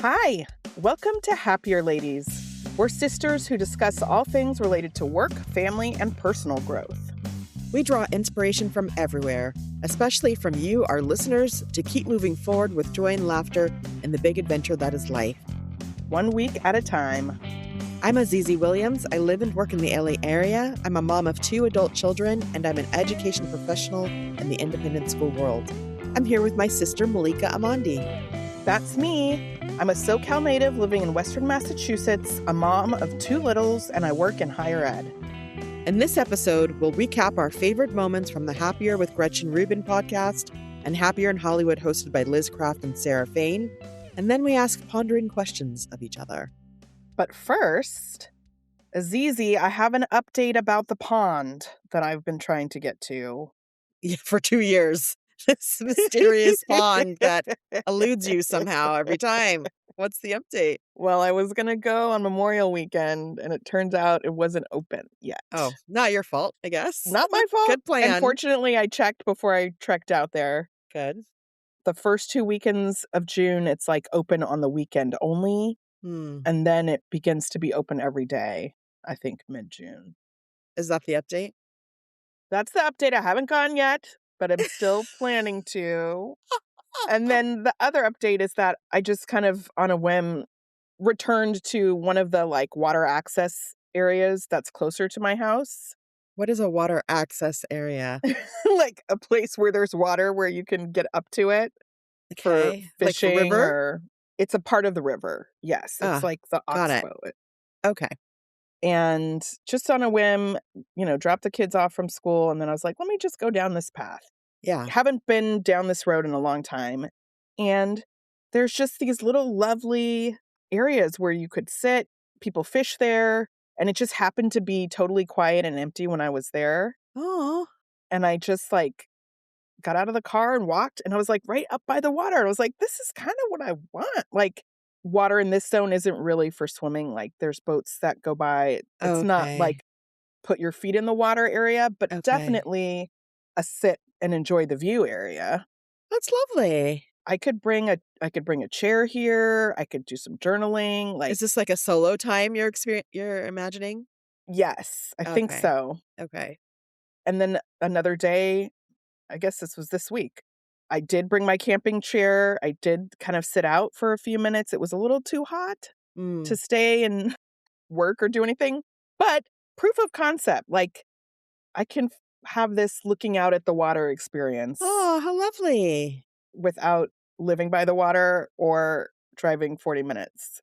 Hi, welcome to Happier Ladies. We're sisters who discuss all things related to work, family, and personal growth. We draw inspiration from everywhere, especially from you, our listeners, to keep moving forward with joy and laughter in the big adventure that is life. 1 week at a time. I'm Azizi Williams. I live and work in the LA area. I'm a mom of 2 adult children, and I'm an education professional in the independent school world. I'm here with my sister, Malika Amandi. That's me. I'm a SoCal native living in Western Massachusetts, a mom of 2 littles, and I work in higher ed. In this episode, we'll recap our favorite moments from the Happier with Gretchen Rubin podcast and Happier in Hollywood hosted by Liz Craft and Sarah Fain. And then we ask pondering questions of each other. But first, Azizi, I have an update about the pond that I've been trying to get to. Yeah, for 2 years. This mysterious pond that eludes you somehow every time. What's the update? Well, I was going to go on Memorial Weekend, and it turns out it wasn't open yet. Oh, not your fault, I guess. Not my fault. Good plan. Unfortunately, I checked before I trekked out there. Good. The first 2 weekends of June, it's like open on the weekend only. And then it begins to be open every day, I think mid-June. Is that the update? That's the update. I haven't gone yet, but I'm still planning to. And then the other update is that I just kind of on a whim returned to one of the like water access areas that's closer to my house. What is a water access area? Like a place where there's water where you can get up to it for fishing. Like a river? Or it's a part of the river. Yes. It's like the oxbow. Okay. And just on a whim, dropped the kids off from school. And then I was like, let me just go down this path. Yeah. Haven't been down this road in a long time. And there's just these little lovely areas where you could sit, people fish there. And it just happened to be totally quiet and empty when I was there. Oh. And I just got out of the car and walked. And I was right up by the water. I was like, this is kind of what I want. Water in this zone isn't really for swimming. There's boats that go by. It's not put your feet in the water area, but definitely a sit and enjoy the view area. That's lovely. I could bring a chair here. I could do some journaling. Is this like a solo time you're imagining? Yes, I think so. Okay. And then another day, I guess this was this week, I did bring my camping chair. I did kind of sit out for a few minutes. It was a little too hot to stay and work or do anything. But proof of concept, I can have this looking out at the water experience. Oh, how lovely. Without living by the water or driving 40 minutes.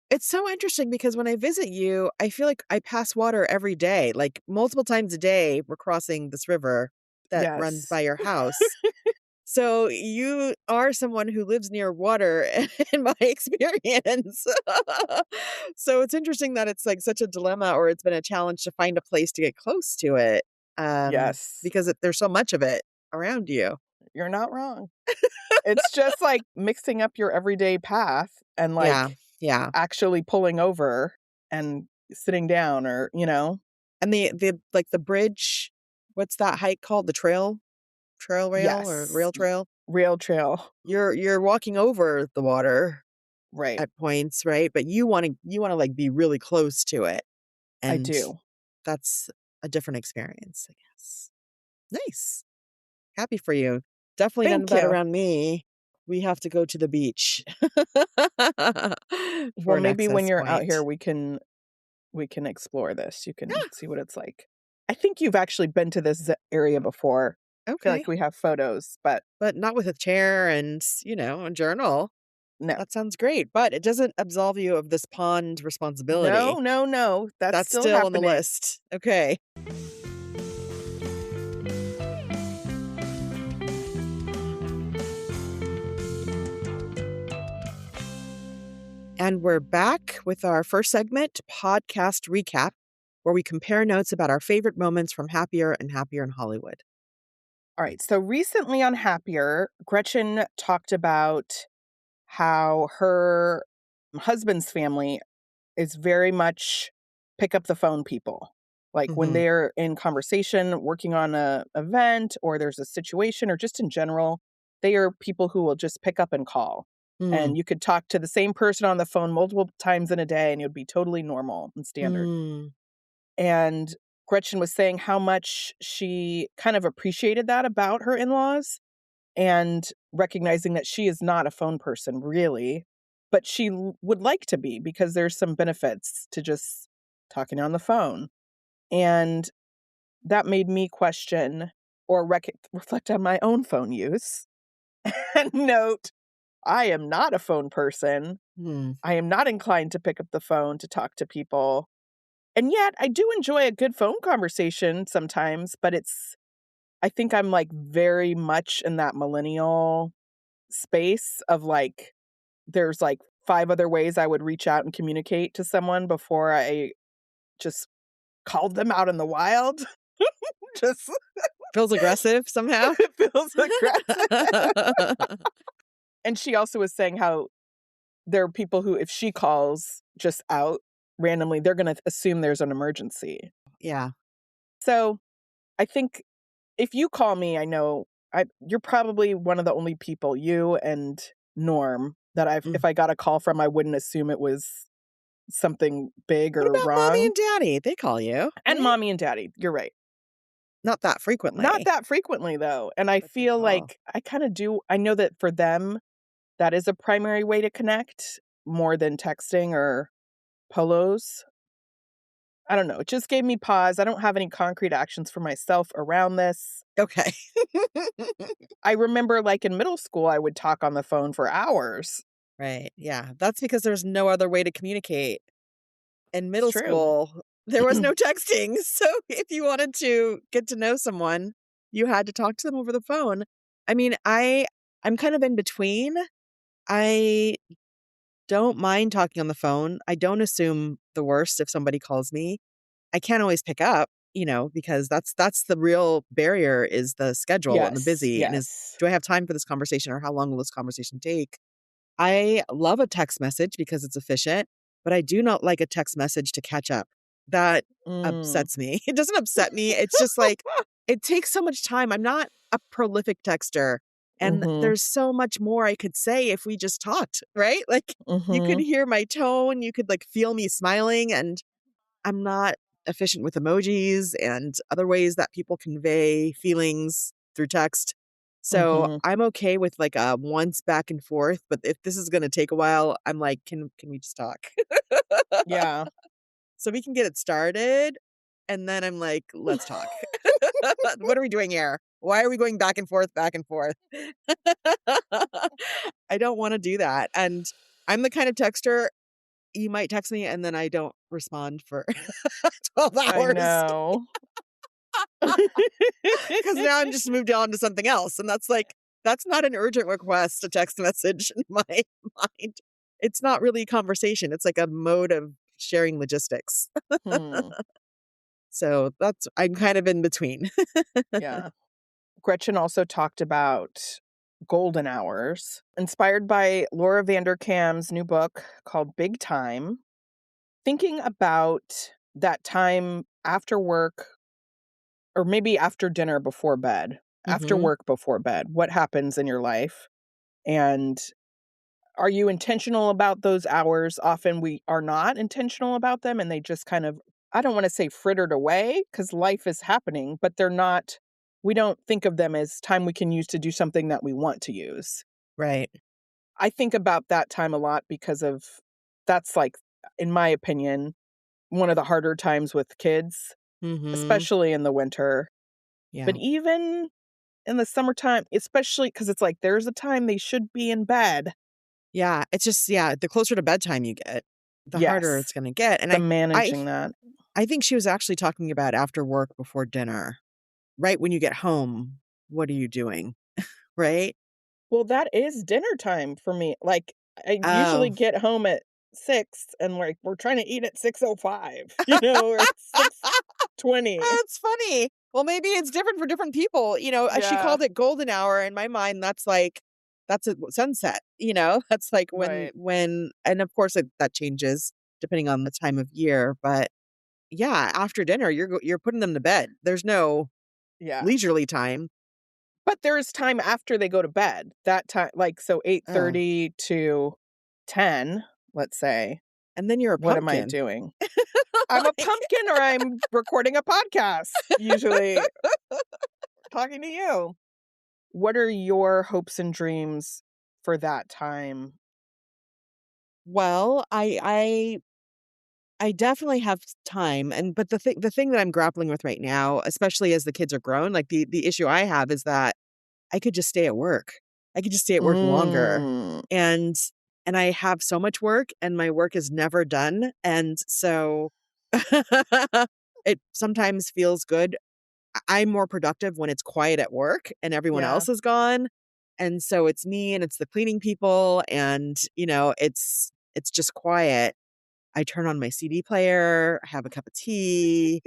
It's so interesting because when I visit you, I feel like I pass water every day, multiple times a day. We're crossing this river that runs by your house. So you are someone who lives near water in my experience. So it's interesting that it's such a dilemma, or it's been a challenge to find a place to get close to it. Yes. Because there's so much of it around you. You're not wrong. It's just mixing up your everyday path and actually pulling over and sitting down or, And the bridge, what's that hike called? The trail rail or rail trail? Rail trail. You're walking over the water right at points, right? But you want to be really close to it. And I do. That's a different experience, I guess. Nice. Happy for you. Definitely none of that around me. We have to go to the beach. Well, maybe when you're out here, we can explore this. You can see what it's like. I think you've actually been to this area before. Okay. I feel like we have photos, but not with a chair and, a journal. No. That sounds great, but it doesn't absolve you of this pond responsibility. No. That's still on the list. Okay. And we're back with our first segment, Podcast Recap, where we compare notes about our favorite moments from Happier and Happier in Hollywood. All right. So recently on Happier, Gretchen talked about how her husband's family is very much pick up the phone people. When they're in conversation, working on an event, or there's a situation, or just in general, they are people who will just pick up and call. Mm. And you could talk to the same person on the phone multiple times in a day, and it would be totally normal and standard. Mm. And Gretchen was saying how much she kind of appreciated that about her in-laws, and recognizing that she is not a phone person really, but she would like to be, because there's some benefits to just talking on the phone. And that made me question or reflect on my own phone use and note, I am not a phone person. Mm. I am not inclined to pick up the phone to talk to people. And yet I do enjoy a good phone conversation sometimes, but I think I'm like very much in that millennial space of like, there's like 5 other ways I would reach out and communicate to someone before I just called them out in the wild. Just Feels aggressive somehow? it feels aggressive. And she also was saying how there are people who, if she calls just out randomly, they're gonna assume there's an emergency. Yeah. So, I think if you call me, I know you're probably one of the only people, you and Norm, that Mm. if I got a call from, I wouldn't assume it was something big What or about mommy wrong. and daddy? They call you, And right? mommy and daddy, you're right. Not that Not frequently, that frequently though, and I but they feel call. like I know that for them, that is a primary way to connect more than texting or polos. I don't know, it just gave me pause. I don't have any concrete actions for myself around this. Okay. I remember, like, in middle school, I would talk on the phone for hours. Right, yeah. That's because there's no other way to communicate. In It's middle true. school, there was no texting, so if you wanted to get to know someone, you had to talk to them over the phone. I mean, I'm kind of in between. I don't mind talking on the phone. I don't assume the worst if somebody calls me. I can't always pick up, because that's the real barrier is the schedule and the Yes, busy and is, yes. do I have time for this conversation or how long will this conversation take? I love a text message because it's efficient, but I do not like a text message to catch up. That Mm. upsets me. It doesn't upset me. It's just like it takes so much time. I'm not a prolific texter. And Mhm, there's so much more I could say if we just talked, right? Like you could mhm, hear my tone, you could like feel me smiling, and I'm not efficient with emojis and other ways that people convey feelings through text. So mhm. I'm okay with like a once back and forth, but if this is gonna take a while, I'm like, can we just talk? Yeah. So we can get it started, and then I'm like, let's talk. What are we doing here? Why are we going back and forth, back and forth? I don't wanna do that, and I'm the kind of texter, you might text me and then I don't respond for 12 I hours. know. 'Cause now I'm just moved on to something else, and that's not an urgent request, a text message in my mind. It's not really a conversation, it's like a mode of sharing logistics. Hmm, So, I'm kind of in between. yeah. Gretchen also talked about golden hours, inspired by Laura Vanderkam's new book called Big Time, thinking about that time after work or maybe after dinner before bed, after Mhm. work before bed, what happens in your life? And are you intentional about those hours? Often we are not intentional about them and they just kind of, I don't want to say frittered away because life is happening, but we don't think of them as time we can use to do something that we want to use. Right. I think about that time a lot because that's like, in my opinion, one of the harder times with kids, Mhm. especially in the winter. But Yeah. even in the summertime, especially because it's like there's a time they should be in bed. Yeah, it's just yeah, the closer to bedtime you get, the harder Yes, it's gonna get, and the I managing that. I think she was actually talking about after work before dinner. Right when you get home, what are you doing? Right? Well, that is dinner time for me. Like, I usually Oh. get home at 6 and, like, we're trying to eat at 6:05, or 6:20. That's funny. Well, maybe it's different for different people, she Yeah, called it golden hour, in my mind, that's like that's a sunset, That's like when right. and of course, that changes depending on the time of year, but yeah, after dinner, you're putting them to bed. There's no Yeah. leisurely time. But there's time after they go to bed. That time, like, so Oh, 8:30 to 10, let's say. and then you're a What am I pumpkin. doing? I'm a Like pumpkin or I'm recording a podcast, usually talking to you. What are your hopes and dreams for that time? well, I definitely have time, and but the thing that I'm grappling with right now, especially as the kids are grown, like, the issue I have is that I could just stay at work. I could just stay at work longer, Mm, and I have so much work, and my work is never done, and so it sometimes feels good. I'm more productive when it's quiet at work and everyone yeah. else is gone, and so it's me and it's the cleaning people and, it's just quiet. I turn on my CD player, have a cup of tea,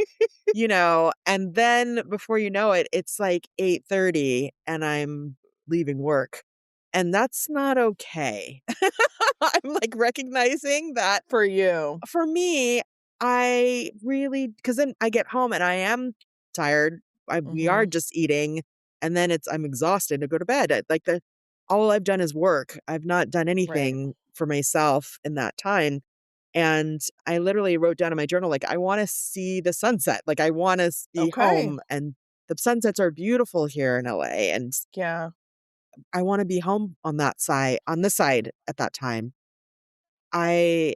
and then before you know it, it's like 8:30 and I'm leaving work. And that's not okay. I'm like recognizing that For you. for me, I really, because then I get home and I am tired. We are Mhm. just eating, and then I'm exhausted to go to bed. All I've done is work. I've not done Right. anything for myself in that time. And I literally wrote down in my journal, like, I want to see the sunset. Like, I want to be Okay. home, and the sunsets are beautiful here in LA. And Yeah. I want to be home on this side at that time. I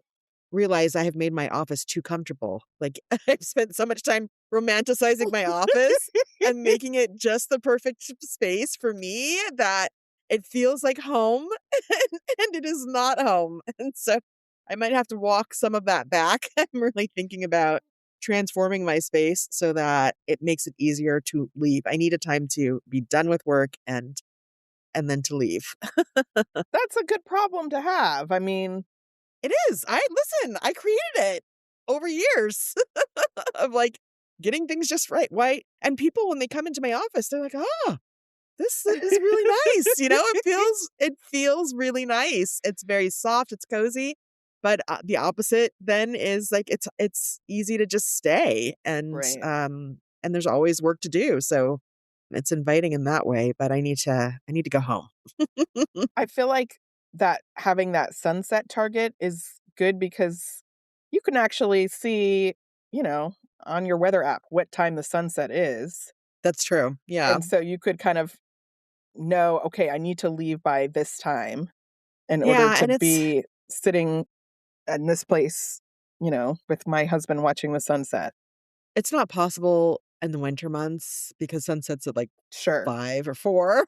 realize I have made my office too comfortable. Like, I've spent so much time romanticizing my office and making it just the perfect space for me that it feels like home and it is not home. And so I might have to walk some of that back. I'm really thinking about transforming my space so that it makes it easier to leave. I need a time to be done with work and then to leave. That's a good problem to have. I mean, It is. I created it over years of like getting things just right. Why? And people, when they come into my office, they're like, "Oh, this is really nice." It feels really nice. It's very soft. It's cozy. But the opposite then is like it's easy to just stay, right. and there's always work to do. So it's inviting in that way. But I need to go home. I feel like that having that sunset target is good because you can actually see, you know, on your weather app what time the sunset is. That's true. Yeah. And so you could kind of know, okay, I need to leave by this time in order Yeah, to and it's be sitting in this place, with my husband watching the sunset. It's not possible in the winter months because sunset's at, like, Sure. 5 or 4,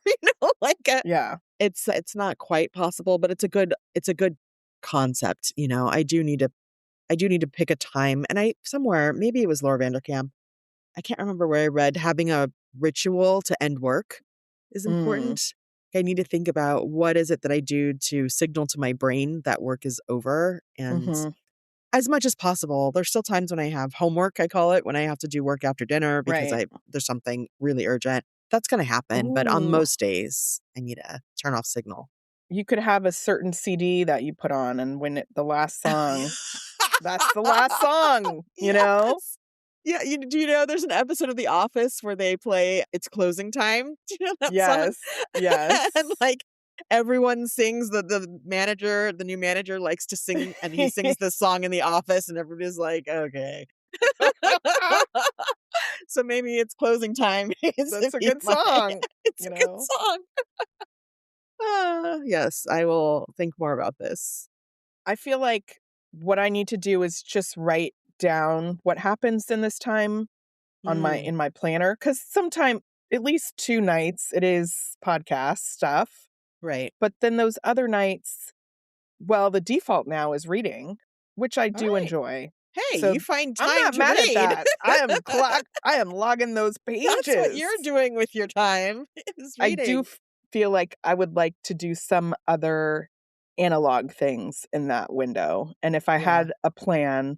Yeah. it's not quite possible, but it's a good concept, I do need to pick a time, and somewhere, maybe it was Laura Vanderkam, I can't remember where I read having a ritual to end work is Mm. important. I need to think about what is it that I do to signal to my brain that work is over, and Mhm. as much as possible. There's still times when I have homework, I call it, when I have to do work after dinner because Right. there's something really urgent. That's gonna happen, but on Ooh. most days, I need a turn off signal. You could have a certain CD that you put on, and when the last song, that's the last song, you know? Yes. Yeah, do you know there's an episode of The Office where they play "It's Closing Time"? Do you know that song? Yes. Yes. And, like, everyone sings the new manager likes to sing, and he sings this song in the office, and everybody's like, "Okay." So maybe it's closing time is That's a in good my song, it's you a good know? song. Yes, I will think more about this. I feel like what I need to do is just write down what happens in this time on my Mm, in my planner, because sometime at least 2 nights, it is podcast stuff, right. but then those other nights, well, the default now is reading, which I do Alright. enjoy. Hey, So, you find I'm time not to mad at read. that. I am logging those That's what pages. you're doing with your time is I do reading. feel like I would like to do some other analog things in that window, and if I Yeah. had a plan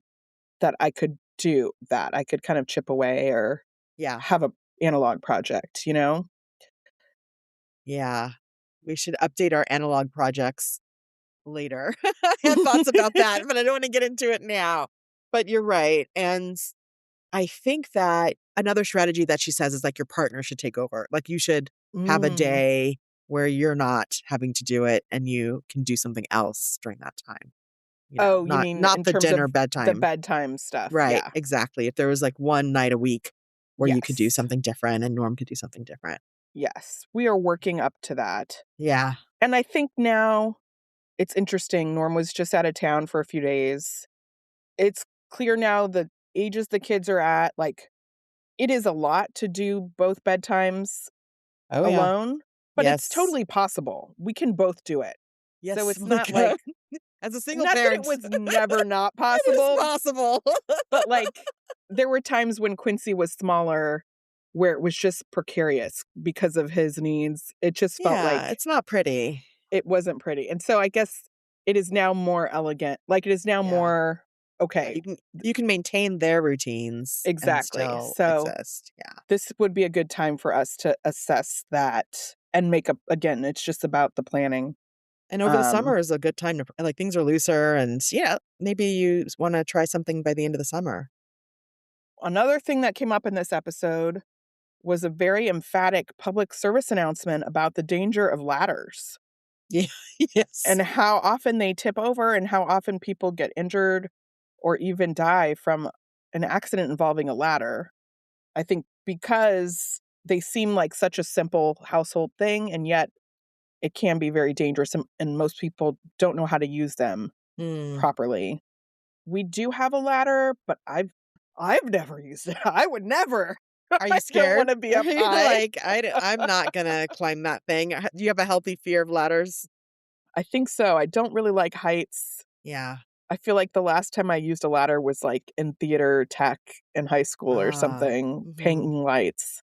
that I could do that, I could kind of chip away or Yeah. have a analog project, you know? Yeah. We should update our analog projects later. I had thoughts about that, but I don't wanna get into it now. But you're right, and I think that another strategy that she says is, like, your partner should take over. Like, you should have a Mm. day where you're not having to do it and you can do something else during that time. Oh, you Not mean not in the terms dinner of the bedtime. bedtime stuff, Right, yeah. exactly. If there was, like, one night a week where you could do Yes. something different and Norm could do something different. Yes. We are working up to that. Yeah. And I think now it's interesting, Norm was just out of town for a few days. It's clear now the ages the kids are at, like, it is a lot to do both bedtimes Oh, yeah. alone, but it's Yes. totally possible. We can both do it. So Yes, it's not like as a single not that it parent, was never not it is possible, possible. but, like, there were times when Quincy was smaller where it was just precarious because of his needs. It just felt Yeah, like it's not pretty. it wasn't pretty, and so I guess it is now more elegant. Like, it is now Yeah. more, Yeah, okay. you can maintain their routines and Exactly. still So, exist. Yeah. this would be a good time for us to assess that and make up again, it's just about the planning. And over the Um, summer is a good time to like, things are looser and, yeah, maybe you wanna try something by the end of the summer. Another thing that came up in this episode was a very emphatic public service announcement about the danger of ladders Yeah. Yes. and how often they tip over and how often people get injured or even die from an accident involving a ladder. I think because they seem like such a simple household thing, and yet it can be very dangerous, and most people don't know how to use them Mm. properly. We do have a ladder, but I've never used it. I would never. Are I you don't scared? wanna be Are up you high. like, I'm not gonna climb that thing." Do you have a healthy fear of ladders? I think so. I don't really like heights. Yeah. I feel like the last time I used a ladder was, like, in theater tech in high school or Ah. something, Mhm. hanging lights.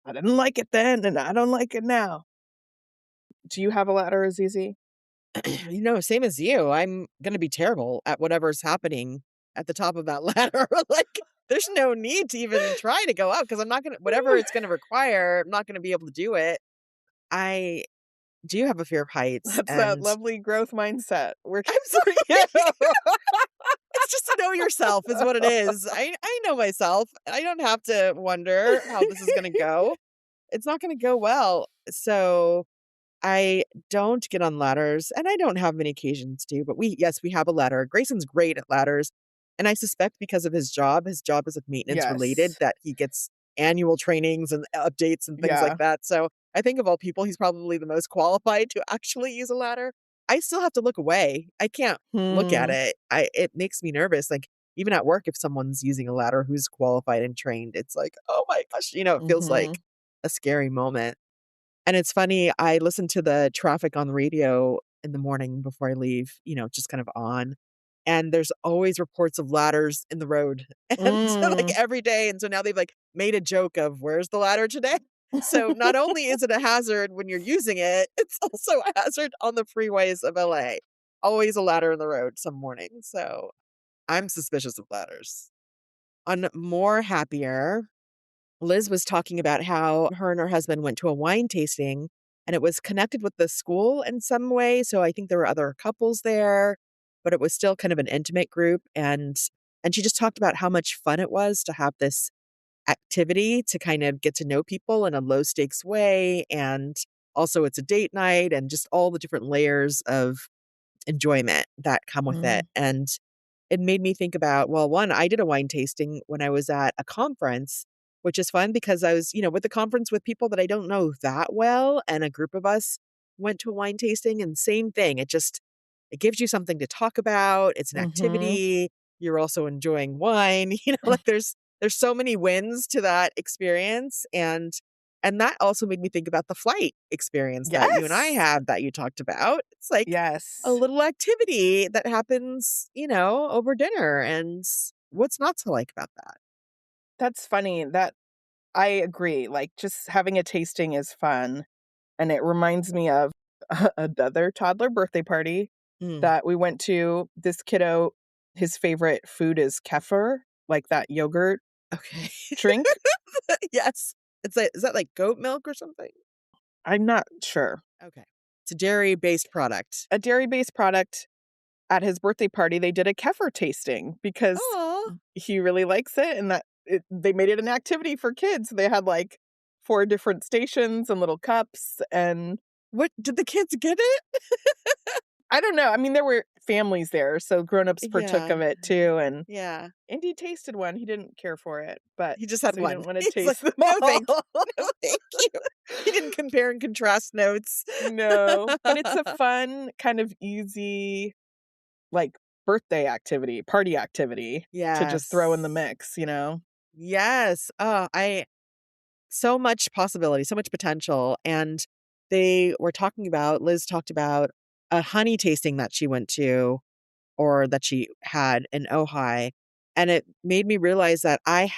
I didn't like it then, and I don't like it now. Do you have a ladder, Azizi? Same as you. I'm gonna be terrible at whatever's happening at the top of that ladder. Like, there's no need to even try to go up because I'm not gonna whatever it's gonna require, I'm not gonna be able to do it. I do have a fear of heights, That's that and lovely growth mindset working I'm for sorry. you. It's just to know yourself is what it is. I know myself. I don't have to wonder how this is gonna go. It's not gonna go well. So I don't get on ladders, and I don't have many occasions to, but we have a ladder. Grayson's great at ladders, and I suspect because of his job is, like, maintenance related, Yes. that he gets annual trainings and updates and things like Yeah. that, so I think of all people, he's probably the most qualified to actually use a ladder. I still have to look away. I can't look at Hmm. it. It makes me nervous, like, even at work, if someone's using a ladder who's qualified and trained, it's like, "Oh my gosh," it feels like Mhm. a scary moment. And it's funny, I listen to the traffic on the radio in the morning before I leave, just kind of on, and there's always reports of ladders in the road, and so, like, Mm. every day, and so now they've, like, made a joke of, "Where's the ladder today?" So, not only is it a hazard when you're using it, it's also a hazard on the freeways of LA. Always a ladder in the road some morning, so I'm suspicious of ladders. On More Happier, Liz was talking about how her and her husband went to a wine tasting and it was connected with the school in some way. So I think there were other couples there, but it was still kind of an intimate group. And she just talked about how much fun it was to have this activity to kind of get to know people in a low stakes way. And also it's a date night and just all the different layers of enjoyment that come with it. Mm. And it made me think about, well, one, I did a wine tasting when I was at a conference, which is fun because I was, with the conference with people that I don't know that well, and a group of us went to a wine tasting and same thing. It gives you something to talk about. It's an Mhm. activity. You're also enjoying wine, like there's so many wins to that experience and that also made me think about the flight experience that you and I Yes. had that you talked about. It's like a Yes. little activity that happens, over dinner, and what's not to like about that? That's funny. That I agree. Like, just having a tasting is fun, and it reminds me of another toddler birthday party Mm, that we went to. This kiddo, his favorite food is kefir, like that yogurt okay. drink. Yes. Is that like goat milk or something? I'm not sure. Okay. It's a dairy-based product. A dairy-based product. At his birthday party, they did a kefir tasting because Oh. he really likes it, and that they made it an activity for kids. They had, like, 4 different stations and little cups, and What did the kids get it? I don't know. I mean, there were families there, so grown-ups partook Yeah. of it too, and Yeah. Andy tasted one. He didn't care for it, but He just had so he one. didn't wanna He's like, taste them "No, thank all. no, thank you." He didn't compare and contrast notes. No, but it's a fun, kind of easy, like, birthday activity, party activity to just throw in the Yes. mix, you know? Yes. Oh, I so much possibility, so much potential, and they were talking about Liz talked about a honey tasting that she went to or that she had in Ojai, and it made me realize that I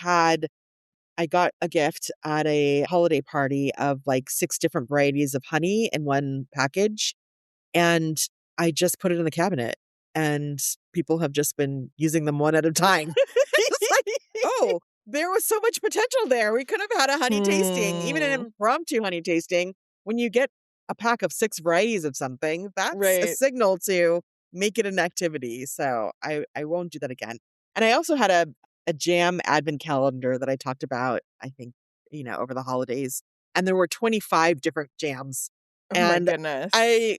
got a gift at a holiday party of, like, 6 different varieties of honey in one package, and I just put it in the cabinet, and people have just been using them one at a time. It's like, "Oh, there was so much potential there. We could have had a honey tasting, even an Hmm. impromptu honey tasting." When you get a pack of 6 varieties of something, that's a Right. signal to make it an activity, so I won't do that again. And I also had a jam advent calendar that I talked about, I think, over the holidays, and there were 25 different jams, Oh my and goodness. I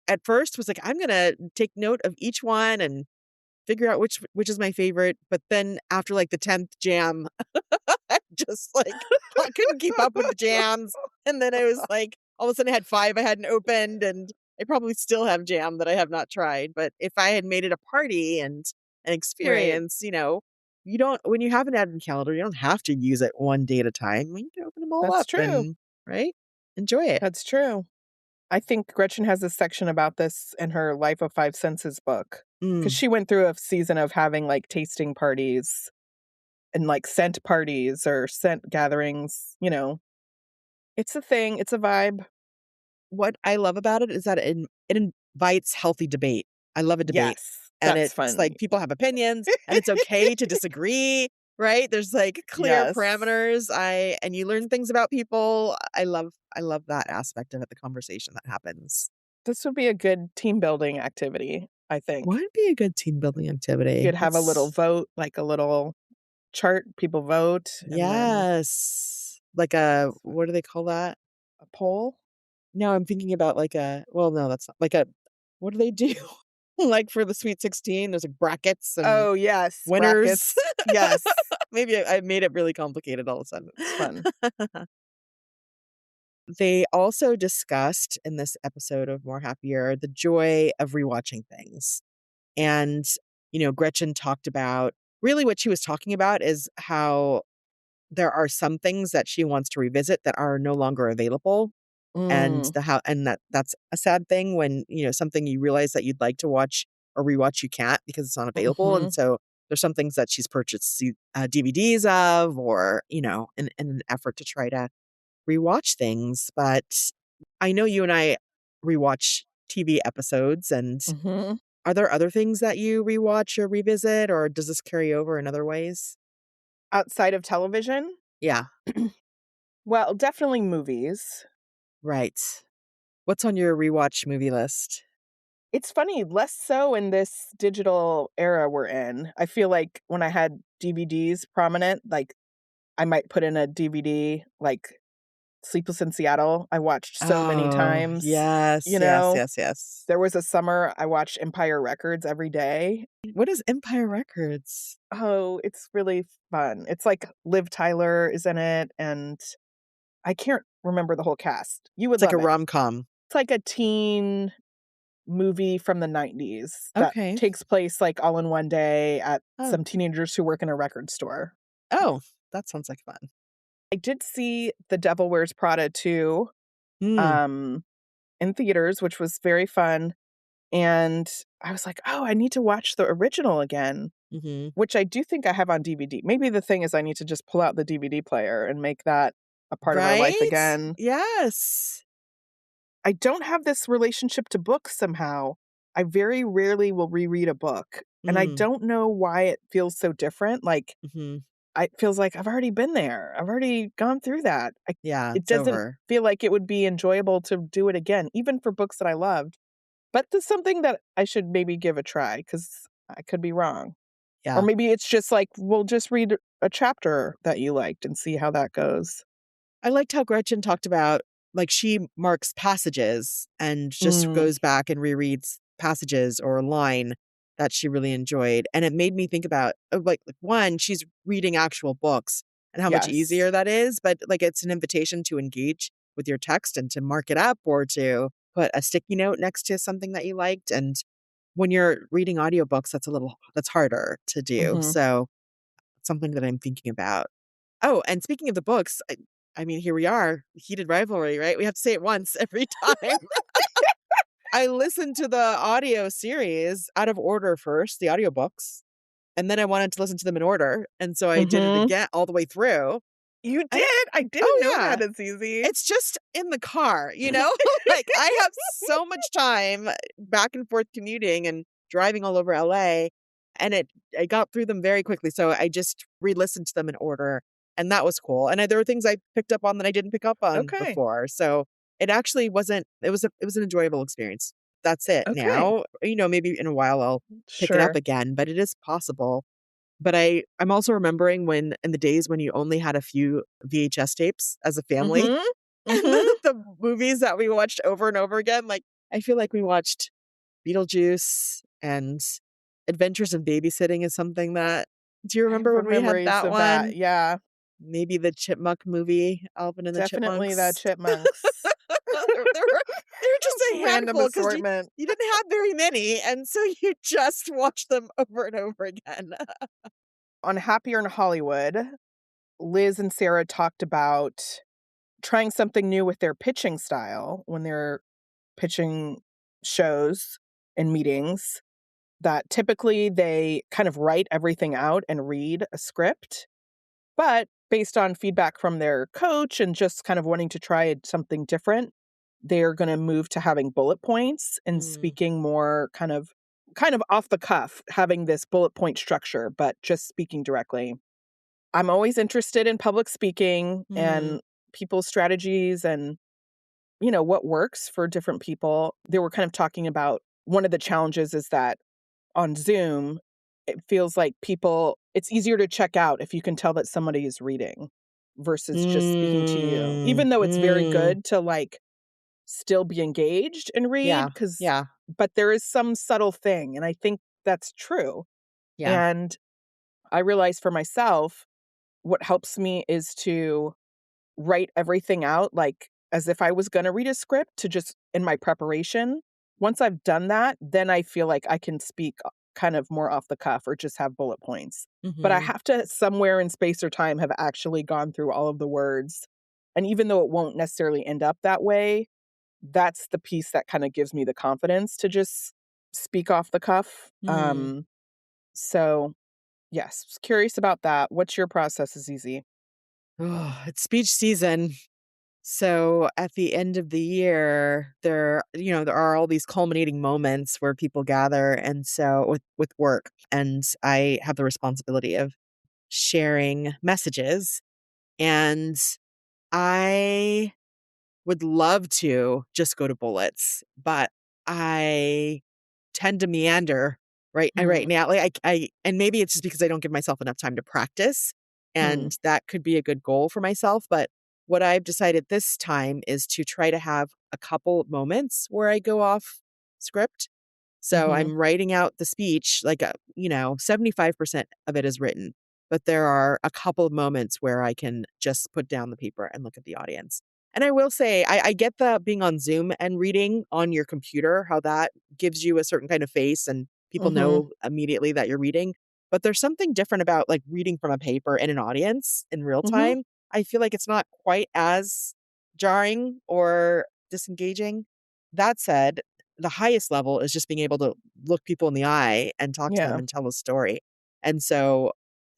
at first was like, "I'm gonna take note of each one and figure out which is my favorite," but then after, like, the 10th jam, I just, like, I couldn't keep up with the jams, and then I was like, all of a sudden I had 5 I hadn't opened, and I probably still have jam that I have not tried, but if I had made it a party and an Right. experience, you don't when you have an advent calendar, you don't have to use it one day at a time. You can open them all That's up true. and right? Enjoy it. That's true. I think Gretchen has a section about this in her Life of Five Senses book, because Mm. she went through a season of having, like, tasting parties and, like, scent parties or scent gatherings, you know? It's a thing, it's a vibe. What I love about it is that it invites healthy debate. I love a debate. Yes, And that's it's like funny. people have opinions and it's okay to disagree, right? There's like clear Yes. parameters. And you learn things about people. I love that aspect of it, the conversation that happens. This would be a good team building activity, I think. Would be a good team building You activity. could have a little That's vote, like a little chart, people vote, and then yes. Like a it's what do they call that? a poll. No, I'm thinking about like no, that's not like a what do they do? Like for the Sweet 16, there's like brackets and Oh, yes, winners. brackets. Yes. Maybe I made it really complicated all of a sudden. It's fun. They also discussed in this episode of More Happier the joy of rewatching things. And, Gretchen talked about really what she was talking about is how there are some things that she wants to revisit that are no longer available. And Mm. that's a sad thing when, something you realize that you'd like to watch or rewatch you can't because it's not available. And Mhm. so there's some things that she's purchased DVDs of or, in an effort to try to rewatch things. But I know you and I rewatch TV episodes. And Mhm. are there other things that you rewatch or revisit, or does this carry over in other ways? Outside of television? Yeah, Well, definitely movies. right. What's on your rewatch movie list? It's funny, less so in this digital era we're in. I feel like when I had DVDs prominent, like, I might put in a DVD, like, Sleepless in Seattle, I watched so many Oh, times, yes, you yes, know? yes, yes. There was a summer I watched Empire Records every day. What is Empire Records? Oh, it's really fun. It's like Liv Tyler is in it, and I can't remember the whole cast. You would It's like a love it. rom-com. It's like a teen movie from the '90s that Okay. takes place, like, all in one day at Oh. some teenagers who work in a record store. Oh, that sounds like fun. I did see The Devil Wears Prada 2, Mm, um, in theaters, which was very fun, and I was like, "Oh, I need to watch the original again," mhm. which I do think I have on DVD. Maybe the thing is I need to just pull out the DVD player and make that a part of our life Right? again. Yes. I don't have this relationship to books somehow. I very rarely will reread a book, and I Mm, don't know why it feels so different, like, mhm. it feels like I've already been there. I've already gone through that. Yeah, It it's doesn't over. feel like it would be enjoyable to do it again, even for books that I loved. But that's something that I should maybe give a try because I could be wrong. Or Yeah. maybe it's just like, well, just read a chapter that you liked and see how that goes. I liked how Gretchen talked about, like, she marks passages and just Mm, goes back and rereads passages or a line that she really enjoyed. And it made me think about, like, one, she's reading actual books and how much yes. easier that is. But like, it's an invitation to engage with your text and to mark it up or to put a sticky note next to something that you liked. And when you're reading audiobooks, that's harder to do. Mhm. So something that I'm thinking about. Oh, and speaking of the books, I mean, here we are, heated rivalry, right? We have to say it once every time. I listened to the audio series out of order first, the audiobooks, and then I wanted to listen to them in order, and so I did it Mhm. again all the way through. You I don't did? I didn't Oh, know yeah. that it's easy. It's just in the car, you know? Like, I have so much time back and forth commuting and driving all over LA, and I got through them very quickly, so I just re-listened to them in order, and that was cool, and there were things I picked up on that I didn't pick up on Okay. before, so it actually wasn't it was an enjoyable experience. That's it Okay. now. Maybe in a while I'll pick it up Sure. again, but it is possible. But I'm also remembering when in the days when you only had a few VHS tapes as a family, Mhm. and Mhm. the movies that we watched over and over again, like, I feel like we watched Beetlejuice and Adventures in Babysitting is something that do you I have remember when we had memories that of one? that. Yeah. Maybe the Chipmunk movie, Alvin and the Definitely the Chipmunks. chipmunks. There were just a Random handful because assortment. you didn't have very many, and so you just watched them over and over again. On Happier in Hollywood, Liz and Sarah talked about trying something new with their pitching style when they're pitching shows and meetings, that typically they kind of write everything out and read a script, but based on feedback from their coach and just kind of wanting to try something different, they're going to move to having bullet points and Mm, speaking more kind of off the cuff, having this bullet point structure, but just speaking directly. I'm always interested in public speaking mm, and people's strategies and what works for different people. They were kind of talking about one of the challenges is that on Zoom, it feels like it's easier to check out if you can tell that somebody is reading versus just speaking to you. mm, Even though it's very mm. good to like still be engaged and read Yeah, cuz yeah, but there is some subtle thing and I think that's true. yeah. And I realized for myself what helps me is to write everything out, like, as if I was gonna read a script to just in my preparation. Once I've done that, then I feel like I can speak, kind of more off the cuff or just have bullet points. But I Mhm, have to, somewhere in space or time, have actually gone through all of the words, and even though it won't necessarily end up that way, that's the piece that kinda gives me the confidence to just speak off the cuff. mm. So, yes, was curious about that. What's your process is easy? Oh, it's speech season. So at the end of the year, there are all these culminating moments where people gather. And so with work, and I have the responsibility of sharing messages. And I would love to just go to bullets, but I tend to meander right Hmm, now. Like and maybe it's just because I don't give myself enough time to practice, hmm, and that could be a good goal for myself. But what I've decided this time is to try to have a couple moments where I go off script. So mhm, I'm writing out the speech, like, 75% of it is written, but there are a couple of moments where I can just put down the paper and look at the audience. And I will say, I get the being on Zoom and reading on your computer, how that gives you a certain kind of face and people mhm, know immediately that you're reading. But there's something different about like reading from a paper in an audience in real mhm. time. I feel like it's not quite as jarring or disengaging. That said, the highest level is just being able to look people in the eye and talk to them Yeah. and tell a story. And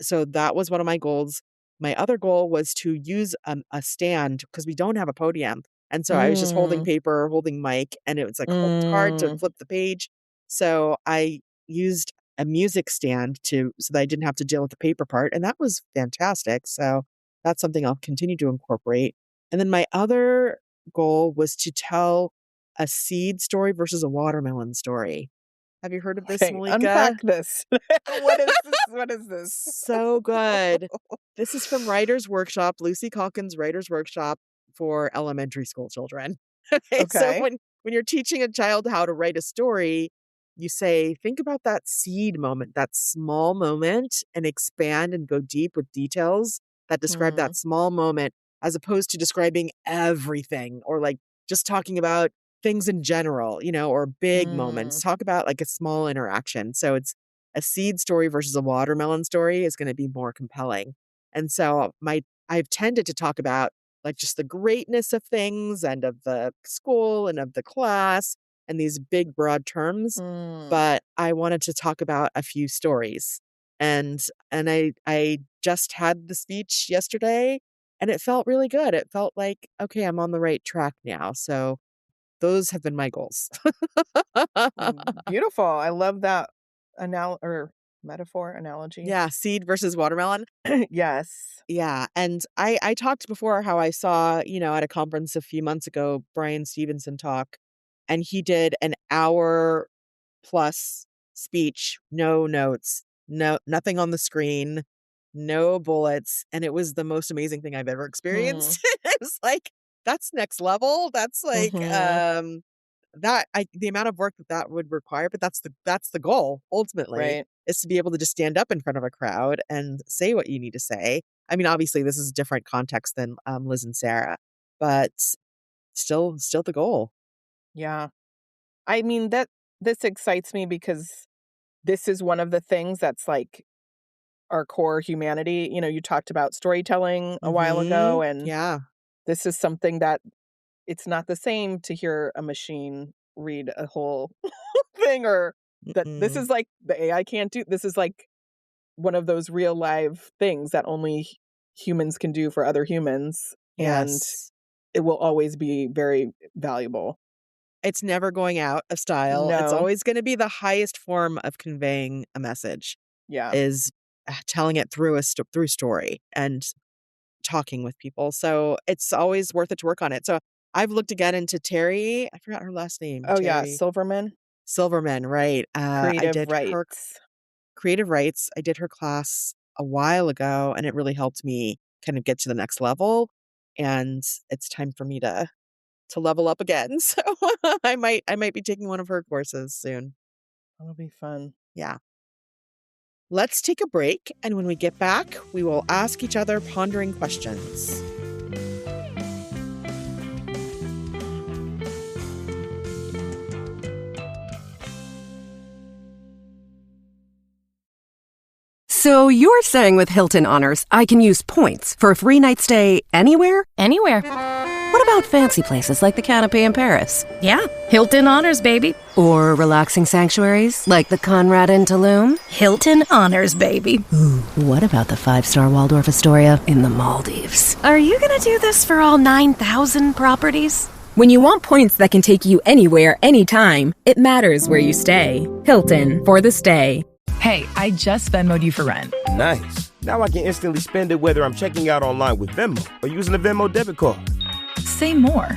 so that was one of my goals. My other goal was to use a stand because we don't have a podium. And so I was just holding Mm, paper, holding mic, and it was like it's hard to mm, flip the page. So I used a music stand to so that I didn't have to deal with the paper part, and that was fantastic. So that's something I'll continue to incorporate. And then my other goal was to tell a seed story versus a watermelon story. Have you heard of this, Okay, unpack Malika? this. What is this? What is this? So good. This is from Writer's Workshop, Lucy Calkins' Writer's Workshop for elementary school children. Okay, so Okay. when you're teaching a child how to write a story, you say, think about that seed moment, that small moment, and expand and go deep with details that describe Hmm. that small moment, as opposed to describing everything or like just talking about things in general, or big moments. Mm. Talk about like a small interaction. So it's a seed story versus a watermelon story is going to be more compelling. And so I've tended to talk about like just the greatness of things and of the school and of the class and these big broad terms, Mm. but I wanted to talk about a few stories. And I just had the speech yesterday and it felt really good. It felt like, okay, I'm on the right track now. So those have been my goals. Beautiful. I love that or metaphor analogy. Yeah, seed versus watermelon. Yes. Yeah, and I talked before how I saw, at a conference a few months ago, Brian Stevenson talk, and he did an hour plus speech, no notes, nothing on the screen, no bullets, and it was the most amazing thing I've ever Mm. experienced. It was like, that's next level. That's like Mhm. the amount of work that would require, but that's the goal ultimately, Right. is to be able to just stand up in front of a crowd and say what you need to say. I mean, obviously this is a different context than Liz and Sarah, but still the goal. Yeah. I mean, this excites me because this is one of the things that's like our core humanity. You talked about storytelling a while ago, and Yeah. this is something that it's not the same to hear a machine read a whole thing, or that this Mm-mm. is like the AI can't do. This is like one of those real live things that only humans can do for other humans, and Yes. it will always be very valuable. It's never going out of style. It's No. always going to be the highest form of conveying a message, Yeah. is telling it through through story and talking with people. So it's always worth it to work on it. So I've looked again into Terry. I forgot her last name. Oh, yeah, Terry Silverman, Silverman, right? I creative did her rights. creative rights. I did her class a while ago, and it really helped me kind of get to the next level. And it's time for me to level up again. So I might be taking one of her courses soon. That'll be fun. Yeah. Let's take a break, and when we get back, we will ask each other pondering questions. So you're saying with Hilton Honors, I can use points for a free night stay anywhere? Anywhere. What about fancy places like the Canopy in Paris? Yeah, Hilton Honors, baby. Or relaxing sanctuaries like the Conrad in Tulum? Hilton Honors, baby. Ooh, what about the 5-star Waldorf Astoria in the Maldives? Are you gonna do this for all 9,000 properties? When you want points that can take you anywhere, anytime, it matters where you stay. Hilton, for the stay. Hey, I just Venmo'd you for rent. Nice. Now I can instantly spend it whether I'm checking out online with Venmo or using a Venmo debit card. Say more.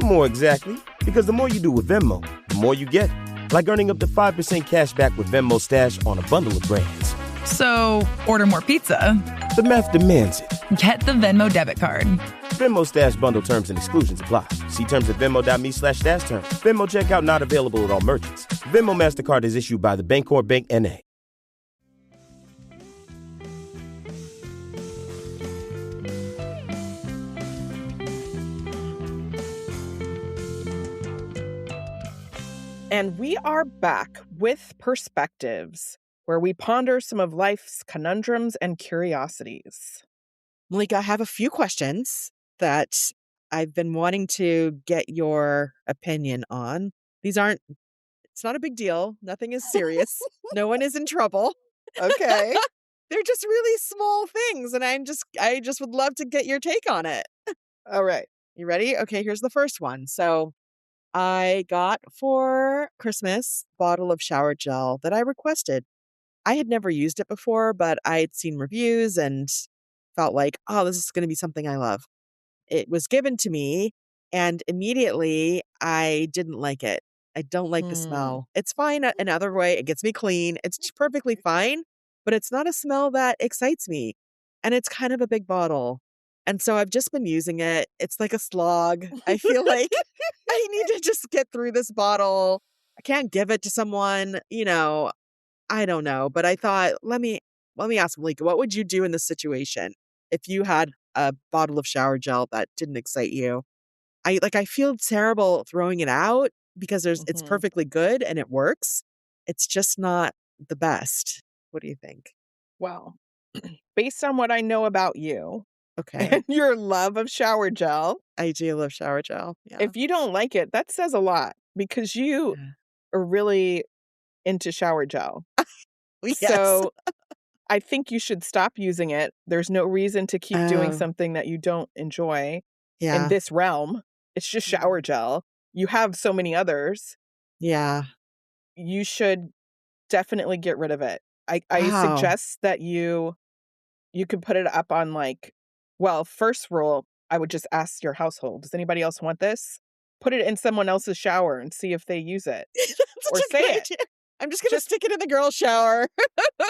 More exactly. Because the more you do with Venmo, the more you get. Like earning up to 5% cash back with Venmo Stash on a bundle of brands. So, order more pizza. The math demands it. Get the Venmo debit card. Venmo Stash bundle terms and exclusions apply. See terms at venmo.me/stash terms. Venmo checkout not available at all merchants. Venmo MasterCard is issued by the Bancorp Bank N.A. And we are back with Perspectives, where we ponder some of life's conundrums and curiosities. Malika, I have a few questions that I've been wanting to get your opinion on. It's not a big deal. Nothing is serious. No one is in trouble. Okay. They're just really small things. And I just would love to get your take on it. All right. You ready? Okay, here's the first one. So I got for Christmas a bottle of shower gel that I requested. I had never used it before, but I had seen reviews and felt like, oh, this is going to be something I love. It was given to me, and immediately I didn't like it. I don't like the Hmm. smell. It's fine another way. It gets me clean. It's just perfectly fine, but it's not a smell that excites me. And it's kind of a big bottle. And so I've just been using it. It's like a slog. I feel like I need to just get through this bottle. I can't give it to someone, I don't know. But I thought, let me ask Malika, what would you do in this situation if you had a bottle of shower gel that didn't excite you? I feel terrible throwing it out because it's Mhm. perfectly good and it works. It's just not the best. What do you think? Well, based on what I know about you Okay. and your love of shower gel, I do love shower gel. Yeah. if you don't like it, that says a lot because you Yeah. are really into shower gel. Yes. So I think you should stop using it. There's no reason to keep doing Oh, something that you don't enjoy in yeah. this realm. It's just shower Mm. gel. You have so many others. Yeah. You should definitely get rid of it. I Wow. suggest that you could put it up on well, first rule, I would just ask your household, "Does anybody else want this?" Put it in someone else's shower and see if they use it That's or such a say good it. idea. I'm just gonna Just stick it in the girl shower.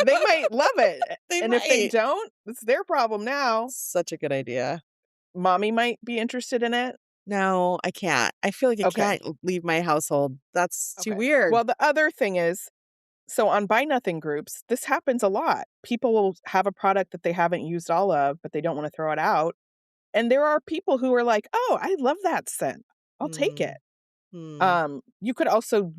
they might love it, They and if they might. don't, it's their problem now. Such a good idea. Mommy might be interested in it. No, I can't. I feel like I Okay, can't leave my household. That's too okay. weird. Well, the other thing is, so on Buy Nothing groups, this happens a lot. People will have a product that they haven't used all of, but they don't wanna throw it out, and there are people who are like, "Oh, I love that scent. I'll take Hmm. it." Hmm. You could also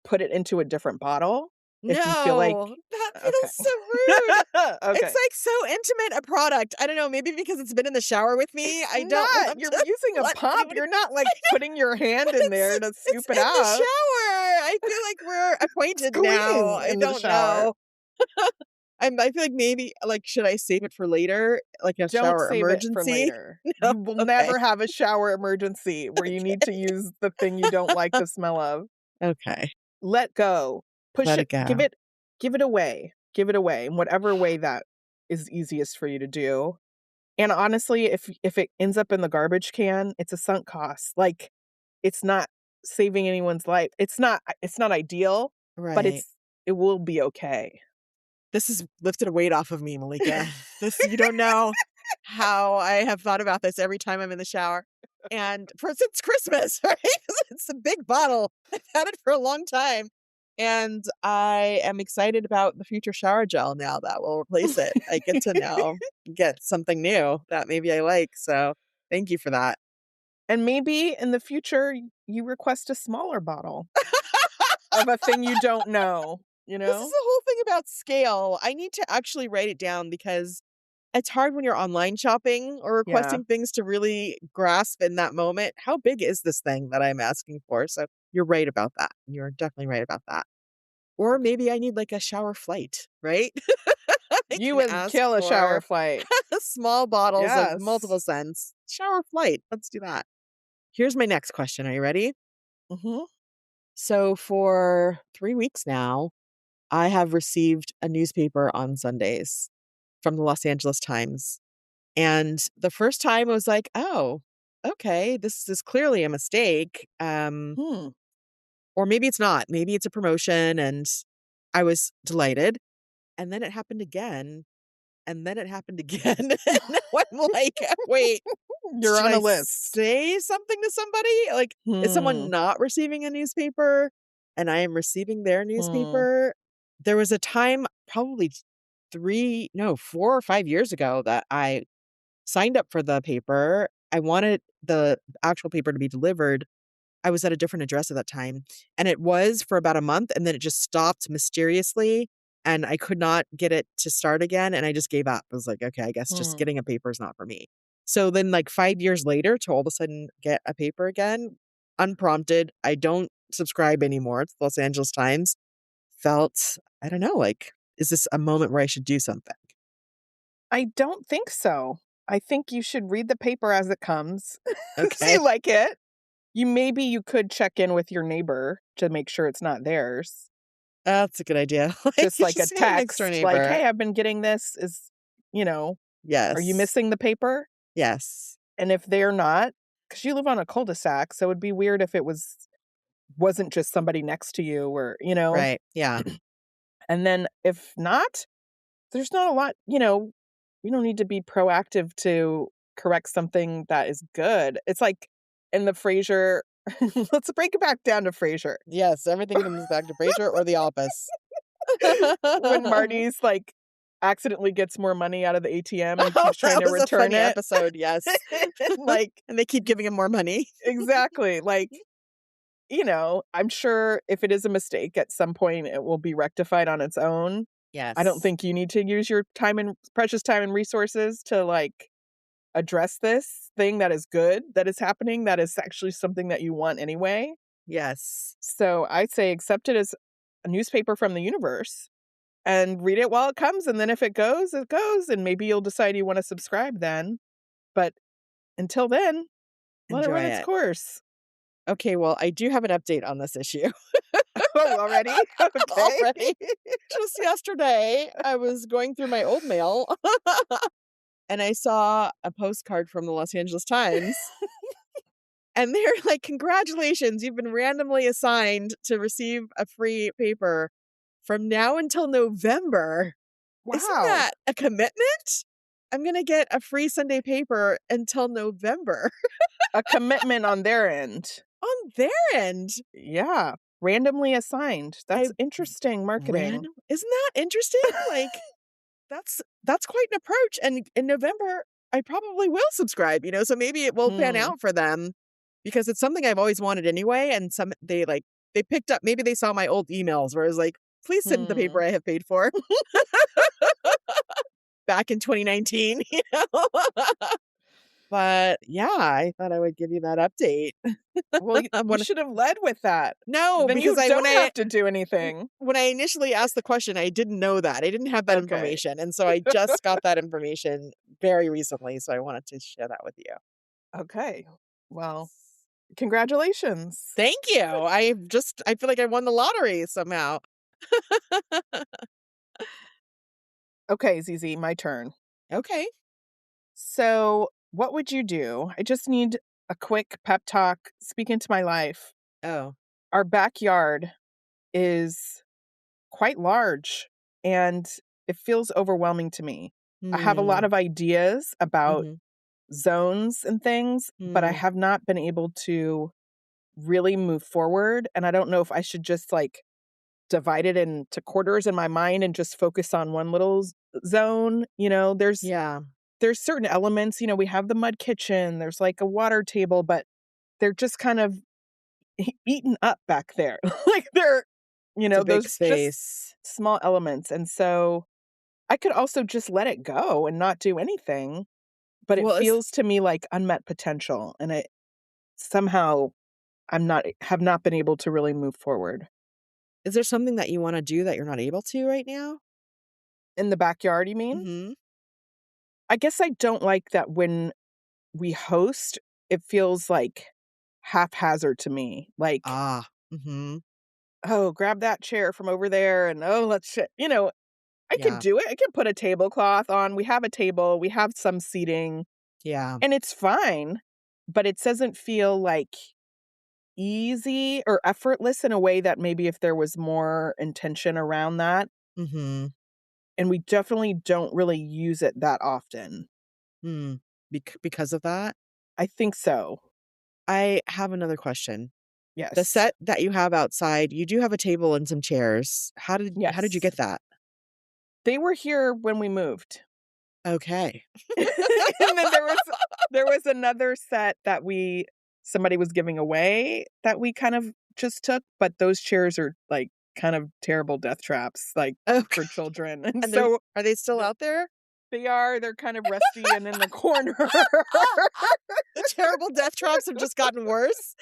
put it into a different bottle if you feel like No, that okay. feels so rude. It's Okay. like so intimate a product. I don't know, maybe because it's been in the shower with me. It's I don't not. want You're to using a let pump. anybody You're not, I know, putting your hand but in there to it's scoop it in the out. shower. I feel like we're It's acquainted now. clean I in the don't shower. know. I feel like maybe should I save it for later? Like a Don't shower save it for emergency? later. No. You will Okay. never have a shower emergency where you need to use the thing you don't like the smell of. Okay. Let go. Push Let it. it go. Give it away. Give it away in whatever way that is easiest for you to do. And honestly, if it ends up in the garbage can, it's a sunk cost. It's not saving anyone's life. It's not ideal, but Right. it will be okay. This has lifted a weight off of me, Malika. You don't know how I have thought about this every time I'm in the shower. And since Christmas, right? 'Cause it's a big bottle. I've had it for a long time. And I am excited about the future shower gel now that will replace it. I get to now get something new that maybe I like. So thank you for that. And maybe in the future you request a smaller bottle of a thing you don't know, you This is know? the whole thing about scale. I need to actually write it down because it's hard when you're online shopping or Yeah. requesting things to really grasp in that moment. How big is this thing that I'm asking for? So you're right about that. You're definitely right about that. Or Okay. maybe I need like a shower flight, right? I You can would ask kill a shower for flight. small bottles of Yes. multiple scents. Shower flight. Let's do that. Here's my next question. Are you ready? Mhm. So for 3 weeks now, I have received a newspaper on Sundays from the Los Angeles Times. And the first time I was like, "Oh, okay, this is clearly a mistake." Hmm. Or maybe it's not. Maybe it's a promotion, and I was delighted. And then it happened again, and then it happened again. And now I'm like, "Wait, You're should on I a list. say something to somebody? Like, is someone Hmm. not receiving a newspaper and I am receiving their Hmm. newspaper?" There was a time probably 3 no, 4 or 5 years ago that I signed up for the paper. I wanted the actual paper to be delivered. I was at a different address at that time, and it was for about a month, and then it just stopped mysteriously, and I could not get it to start again, and I just gave up. I was like, "Okay, I guess just Hmm. getting a paper is not for me." So then, 5 years later, to all of a sudden get a paper again, unprompted, I don't subscribe anymore to the Los Angeles Times, felt, I don't know, is this a moment where I should do something? I don't think so. I think you should read the paper as it comes. See Okay. you like it. You could check in with your neighbor to make sure it's not theirs. That's a good idea. Just like a Just say next door text, like, neighbor. "Hey, I've been getting this. You know, are you Yes. missing the paper?" Yes. And if they're not, because you live on a cul-de-sac, so it'd be weird if it was wasn't just somebody next to you or, Right. Yeah. and then if not, there's not a lot, we don't need to be proactive to correct something that is good. It's like in the Frasier, let's break it back down to Frasier. Yes. Everything comes back to Frasier or The Office. When Marty's like accidentally gets more money out of the ATM and Oh, keeps trying that to was a return funny it. episode. Yes. Like, And they keep giving him more money. exactly. Like, I'm sure if it is a mistake at some point, it will be rectified on its own. Yes. I don't think you need to use your precious time and resources to like address this thing that is good, that is happening, that is actually something that you want anyway. Yes. So I'd say accept it as a newspaper from the universe and read it while it comes. And then if it goes, it goes. And maybe you'll decide you want to subscribe then. But until then, let it Enjoy run its it. course. Okay, well, I do have an update on this issue. Oh, already? Okay. Already. Just yesterday, I was going through my old mail and I saw a postcard from the Los Angeles Times. And they're like, congratulations, you've been randomly assigned to receive a free paper from now until November. Wow. Isn't that a commitment? I'm going to get a free Sunday paper until November. A commitment on their end. On their end. Yeah. Randomly assigned. That's interesting marketing. Isn't that interesting? Like, that's quite an approach. And in November, I probably will subscribe, so maybe it will pan out for them because it's something I've always wanted anyway. And they picked up, maybe they saw my old emails where I was like, please send the paper I have paid for. Back in 2019, But yeah, I thought I would give you that update. Well, you should have led with that. No, then because you don't have to do anything. When I initially asked the question, I didn't know that. I didn't have that information. And so I just got that information very recently. So I wanted to share that with you. Okay. Well, congratulations. Thank you. I feel like I won the lottery somehow. Okay, ZZ, my turn. Okay. So what would you do? I just need a quick pep talk. Speak into my life. Oh. Our backyard is quite large and it feels overwhelming to me. I have a lot of ideas about zones and things, but I have not been able to really move forward. And I don't know if I should just like divide it into quarters in my mind and just focus on one little zone. There's certain elements, we have the mud kitchen, there's like a water table, but they're just kind of eaten up back there. Like they're, those just small elements. And so I could also just let it go and not do anything, but it feels to me like unmet potential. And it somehow have not been able to really move forward. Is there something that you want to do that you're not able to right now? In the backyard, you mean? Mm-hmm. I guess I don't like that when we host, it feels like haphazard to me. Like, oh, grab that chair from over there and let's, I could do it. I could put a tablecloth on. We have a table. We have some seating. Yeah. And it's fine, but it doesn't feel like easy or effortless in a way that maybe if there was more intention around that. Mm-hmm. And we definitely don't really use it that often. Because of that? I think so. I have another question. Yes. The set that you have outside, you do have a table and some chairs. How did you get that? They were here when we moved. Okay. And then there was another set that somebody was giving away that we kind of just took, but those chairs are like kind of terrible death traps, like for children. And so are they still out there? They are. They're kind of rusty and in the corner. The terrible death traps have just gotten worse.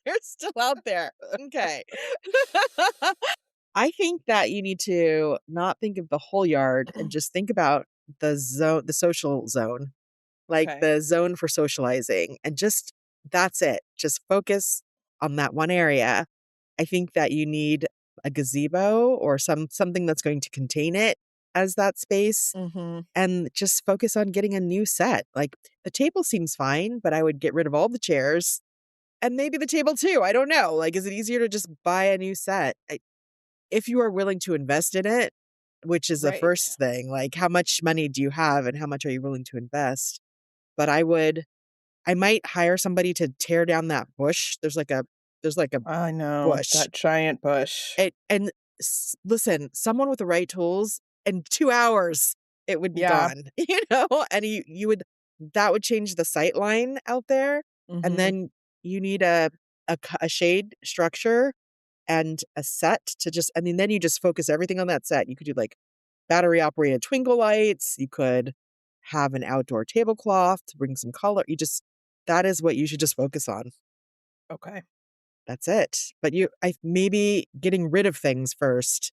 They're still out there. Okay. I think that you need to not think of the whole yard and just think about the social zone, like the zone for socializing, and just that's it. Just focus on that one area. I think that you need a gazebo or something that's going to contain it as that space, and just focus on getting a new set. Like the table seems fine, but I would get rid of all the chairs And maybe the table too. I don't know. Like, is it easier to just buy a new set? If you are willing to invest in it, which is the Right. first thing, like how much money do you have and how much are you willing to invest? But I might hire somebody to tear down that bush. There's like a I know, bush. that giant bush. Listen, someone with the right tools in 2 hours, it would be Yeah. gone, and you would that would change the sight line out there. And Mhm. then you need a shade structure and a set to just, I mean, then you just focus everything on that set. You could do like battery operated twinkle lights. You could have an outdoor tablecloth to bring some color. That is what you should just focus on. Okay. That's it. But maybe getting rid of things first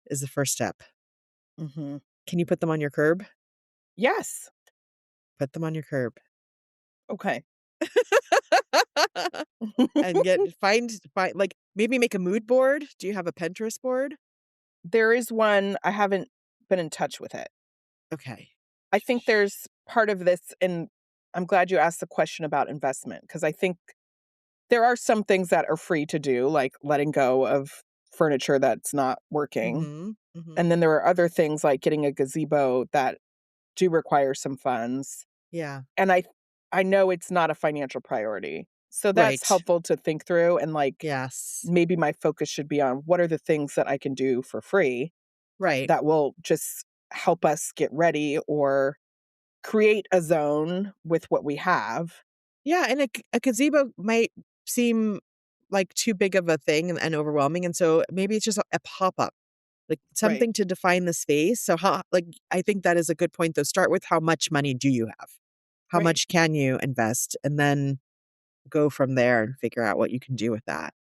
is the first step. Mhm. Can you put them on your curb? Yes. Put them on your curb. Okay. And find like maybe make a mood board. Do you have a Pinterest board? There is one, I haven't been in touch with it. Okay. I think there's part of this, and I'm glad you asked the question about investment, because I think there are some things that are free to do, like letting go of furniture that's not working. Mhm. Mhm. And then there are other things like getting a gazebo that do require some funds. Yeah. And I know it's not a financial priority. So that's Right. helpful to think through, and like Yes. maybe my focus should be on what are the things that I can do for free Right. that will just help us get ready or create a zone with what we have. Yeah, and a gazebo might seem like too big of a thing and overwhelming, and so maybe it's just a pop-up, like Right. something to define the space. So I think that is a good point though. Start with how much money do you have? How Right. much can you invest? And then go from there and figure out what you can do with that.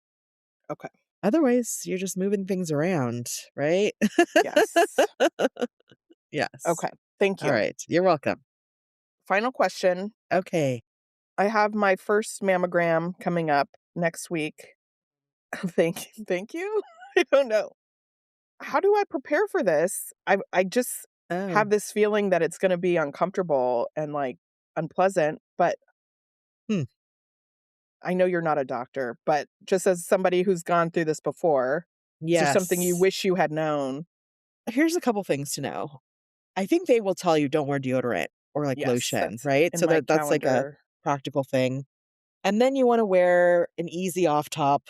Okay. Otherwise, you're just moving things around, right? Yes. Yes. Okay. Thank All you. right. You're welcome. Final question. Okay. I have my first mammogram coming up next week. Thank you. Thank you. I don't know. How do I prepare for this? I just Oh. have this feeling that it's going to be uncomfortable and like unpleasant, but Hmm. I know you're not a doctor, but just as somebody who's gone through this before, is there something you Yes. wish you had known? Here's a couple things to know. I think they will tell you don't wear deodorant or like Yes, lotion, that's right? in So my that's like a calendar. practical thing. And then you want to wear an easy off top,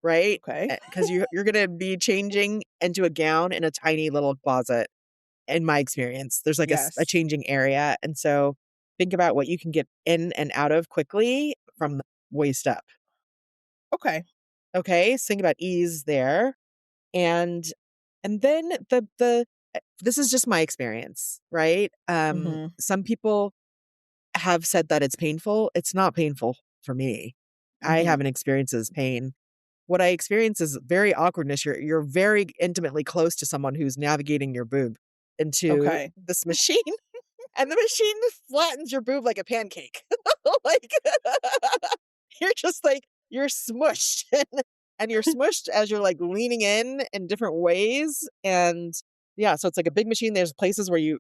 right? Okay. Because you're gonna be changing into a gown in a tiny little closet. In my experience, there's like a Yes. changing area, and so think about what you can get in and out of quickly from the waist up. Okay. Okay, so think about ease there, and then the this is just my experience, right? Mhm. Some people have said that it's painful. It's not painful for me. I Mhm. haven't experienced as pain. What I experience is very awkwardness. You're very intimately close to someone who's navigating your boob into Okay. this machine, and the machine flattens your boob like a pancake. Like you're just like you're smushed, and you're smushed as you're like leaning in different ways, and yeah, so it's like a big machine. There's places where you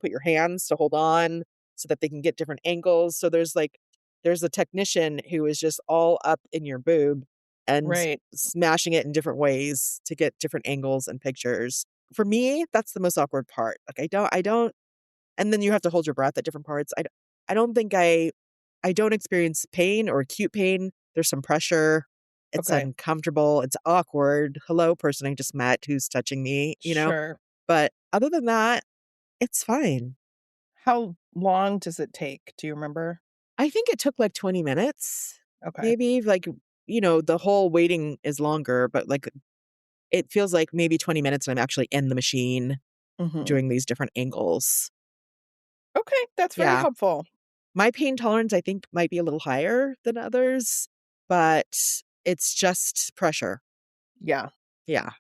put your hands to hold on so that they can get different angles. So there's a technician who is just all up in your boob and Right. smashing it in different ways to get different angles and pictures. For me, that's the most awkward part. Like I don't and then you have to hold your breath at different parts. I don't think I don't experience pain or acute pain. There's some pressure. It's Okay. uncomfortable. It's awkward. Hello, person I just met who's touching me. Sure. But other than that, it's fine. How long does it take? Do you remember? I think it took like 20 minutes. Okay. Maybe like, the whole waiting is longer, but like it feels like maybe 20 minutes and I'm actually in the machine Mhm. doing these different angles. Okay, that's very Yeah. helpful. My pain tolerance, I think, might be a little higher than others, but it's just pressure. Yeah. Yeah.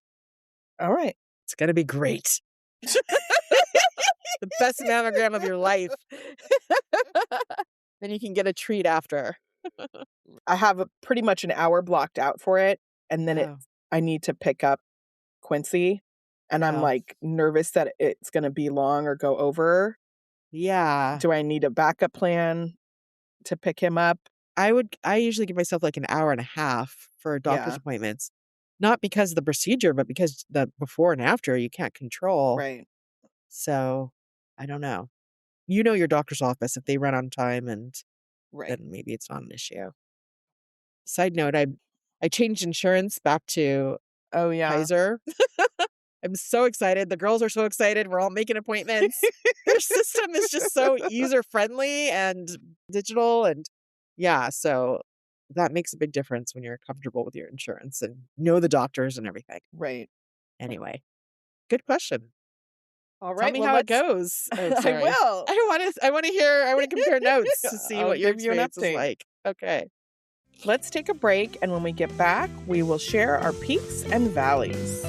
All right. It's going to be great. The best mammogram of your life. Then you can get a treat after. I have pretty much an hour blocked out for it, and then Oh, I need to pick up Quincy, and I'm, oh. like, nervous that it's gonna be long or go over. Yeah. Do I need a backup plan to pick him up? I usually give myself like an hour and a half for doctor's Yeah. appointments. Not because of the procedure, but because the before and after you can't control. Right. So I don't know. You know your doctor's office if they run on time, and Right. then maybe it's not an issue. Side note, I changed insurance back to Oh, yeah. Kaiser. I'm so excited. The girls are so excited. We're all making appointments. Their system is just so user friendly and digital. And yeah, so that makes a big difference when you're comfortable with your insurance and know the doctors and everything. Right. Anyway, good question. All Tell right. me Well, how it goes. Oh, I sorry. will. I want to compare notes to see I'll what your give you an experience is update. like. Okay. Let's take a break. And when we get back, we will share our peaks and valleys.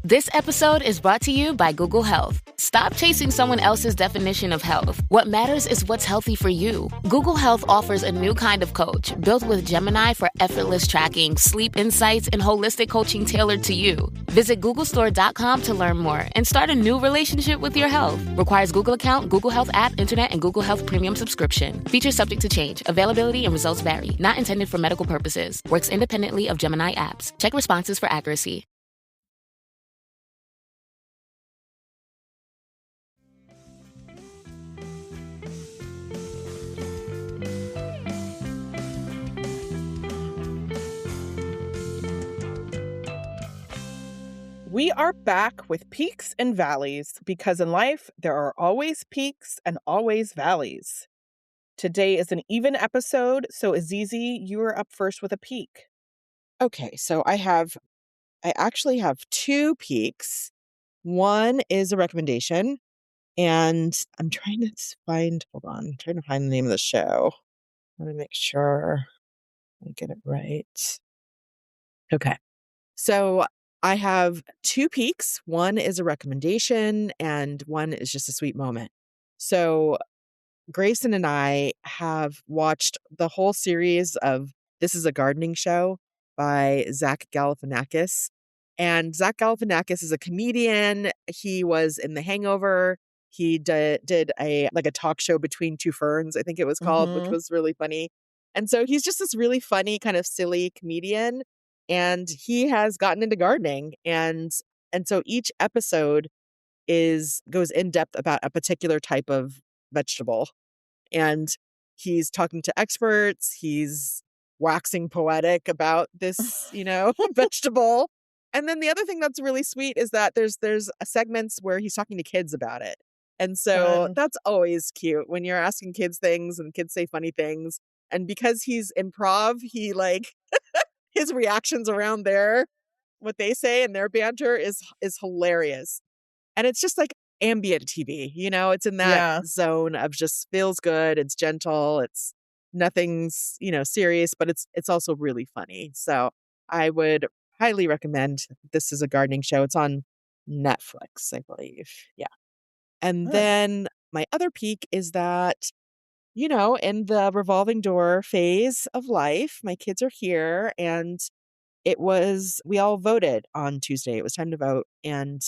This episode is brought to you by Google Health. Stop chasing someone else's definition of health. What matters is what's healthy for you. Google Health offers a new kind of coach built with Gemini for effortless tracking, sleep insights, and holistic coaching tailored to you. Visit googlestore.com to learn more and start a new relationship with your health. Requires Google account, Google Health app, internet, and Google Health premium subscription. Features subject to change. Availability and results vary. Not intended for medical purposes. Works independently of Gemini apps. Check responses for accuracy. We are back with peaks and valleys because in life, there are always peaks and always valleys. Today is an even episode, so Azizi, you are up first with a peak. Okay, so I actually have two peaks. One is a recommendation, and I'm trying to find the name of the show. Let me make sure I get it right. Okay. So I have two peaks. One is a recommendation and one is just a sweet moment. So Grayson and I have watched the whole series of This Is a Gardening Show by Zach Galifianakis. And Zach Galifianakis is a comedian. He was in The Hangover. He did a talk show Between Two Ferns, I think it was called, which was really funny. And so he's just this really funny, kind of silly comedian. And he has gotten into gardening. And so each episode goes in depth about a particular type of vegetable. And he's talking to experts. He's waxing poetic about this, vegetable. And then the other thing that's really sweet is that there's segments where he's talking to kids about it. And so that's always cute when you're asking kids things and kids say funny things. And because he's improv, he his reactions around what they say and their banter is hilarious. And it's just like ambient TV, it's in that zone of just feels good. It's gentle. It's nothing's, serious, but it's also really funny. So I would highly recommend This Is a Gardening Show. It's on Netflix, I believe. Yeah. And then my other peak is that, in the revolving door phase of life, my kids are here and we all voted on Tuesday. It was time to vote. And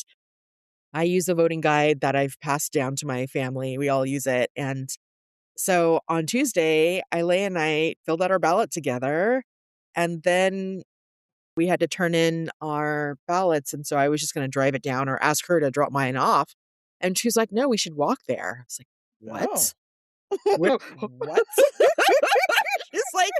I use a voting guide that I've passed down to my family. We all use it. And so on Tuesday, Ilea and I filled out our ballot together. And then we had to turn in our ballots. And so I was just going to drive it down or ask her to drop mine off. And she was like, no, we should walk there. I was like, what? What? She's like,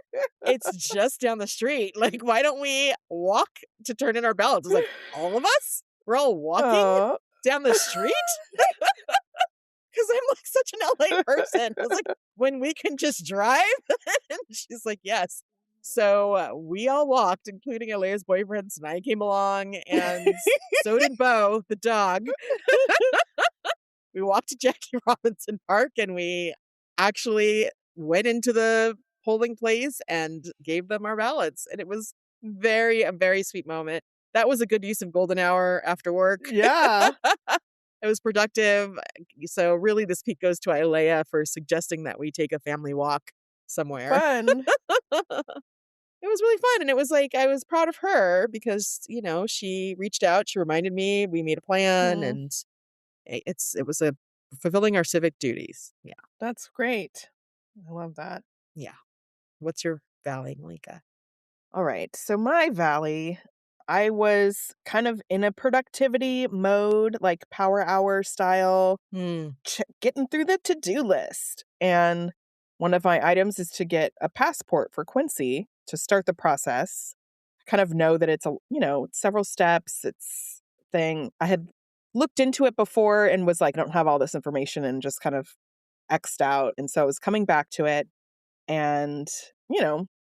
it's just down the street. Like, why don't we walk to turn in our ballots? I was like, all of us? We're all walking down the street? Because I'm such an LA person. I was like, when we can just drive? And she's like, yes. So we all walked, including Alea's boyfriends, and I came along, and so did Bo, the dog. We walked to Jackie Robinson Park, and we actually went into the polling place and gave them our ballots. And it was a very sweet moment. That was a good use of golden hour after work. Yeah. It was productive. So really this peak goes to Ilea for suggesting that we take a family walk somewhere. Fun. It was really fun. And it was like, I was proud of her because, she reached out, she reminded me, we made a plan, Mhm. and it was a fulfilling our civic duties. Yeah. That's great. I love that. Yeah. What's your valley, Malika? All right. So my valley, I was kind of in a productivity mode, like power hour style, getting through the to-do list. And one of my items is to get a passport for Quincy to start the process. I kind of know that it's several steps. It's thing. I had looked into it before and was like, I don't have all this information, and just kind of X'd out. And so I was coming back to it and,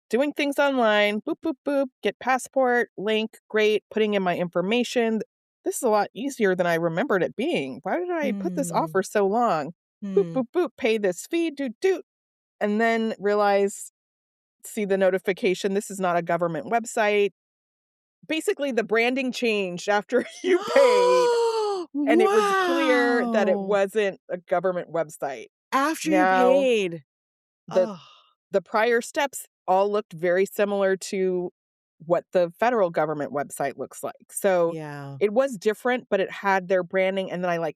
doing things online, boop, boop, boop, get passport, link, great, putting in my information. This is a lot easier than I remembered it being. Why did I put this off for so long? Boop, boop, boop, pay this fee, doot, doot. And then see the notification, this is not a government website. Basically, the branding changed after you paid. And it was clear that it Wow. wasn't a government website. After you Now, paid. the prior steps all looked very similar to what the federal government website looks like. So Yeah. it was different, but it had their branding. And then I